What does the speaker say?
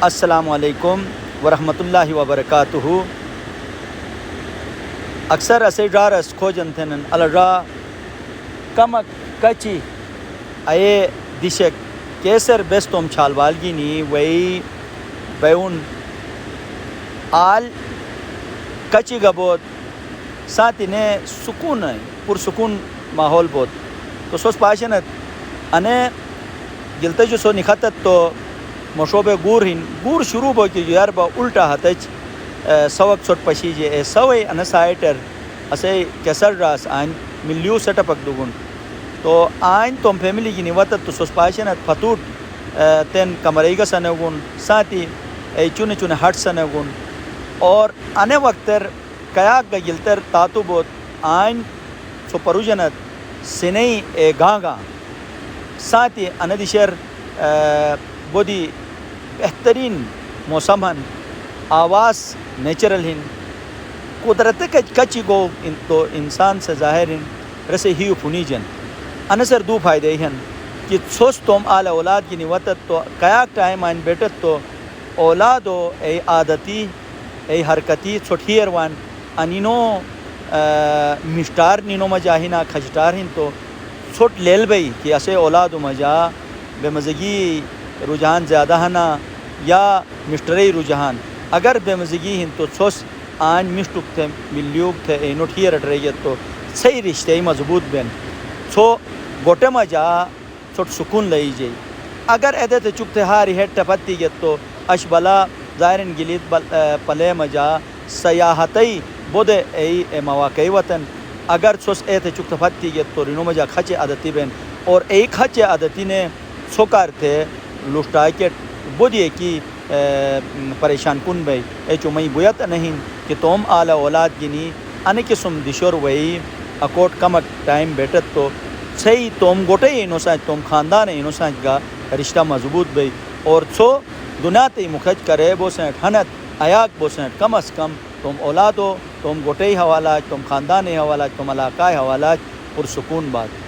السلام علیکم ورحمۃ اللہ وبرکاتہ. اکثر اسے ڈارس کھوجن تھنن الرا کمک کچی اے دشک کیسر بیستوم چھال والگینی وی بیون آل کچی گبوت ساتھی نے سکون ہے پرسکون ماحول بوت تو سوس پاشنت انے گلتے جو سو نخطت تو مشوب گور شروع بو کہ یار با الٹا ہتچ سوک سوٹ پشی جے سوے انا سائٹر اسے کیسر راس آئین ملیو سٹ پک دوگن تو آئین توم فیملی کی نیواتت تو سوس پاشنت فتوٹ تین کمریگا سنگون ساتھی چونے چونے ہٹ سنگون اور انے وقتر کیاک گا گلتر تاتو بوت آئین سو پروجنت سنیں گاں ساتھی اندیشر بودی بہترین موسم ہن آواز نیچرل ہن قدرت کچی گو تو انسان سے ظاہر ہن رسے ہی پھنی جن انسر دو فائدے ہن کہ سوس توم آل اولاد کی نیوتت تو کیاک ٹائم آئین بیٹت تو اولادو ای عادتی ای حرکتی چھوٹیر وان انینو مشتار نینو مجاہینا کھجٹار ہن تو چھوٹ لیل بئی کہ اسے اولادو مجا بے مزگی رجحان زیادہ ہنا یا مشتری رجحان اگر بے مزگی ہن تو سوس آن مشتک تھے ملیوک تھے اینوٹ ہی رٹ رہی تو صحیح رشتے مضبوط بین سو گوٹے مجا چھوٹ سکون لئی جائی اگر ایدے تے چکتے ہاری ہیٹ ٹپتی گیت تو اش بلا ظاہرین گلیت پلے مجا سیاحتی بودے ای مواقعی وطن اگر سوس ایتے چکتے پھتی گیت تو رینو مجا کھچے عادتی بین اور ایک کھچے عادتی نے سوکار تھے لوٹائی کے بودیے کی پریشان کن بھئی اے چو مئی بویت نہیں کہ توم آل اولاد گینی انے قسم دشور وئی اکوٹ کمک ٹائم بیٹت تو صحیح توم گوٹے اینو سانچ توم خاندان اینو سانچ گا رشتہ مضبوط بھئی اور سو دنیا تے مخج کرے بو سینٹ ہنت ایاک بو سینٹ کم از کم توم اولادو توم گوٹے حوالہ توم خاندان حوالہ توم علاقہ حوالہ پرسکون بات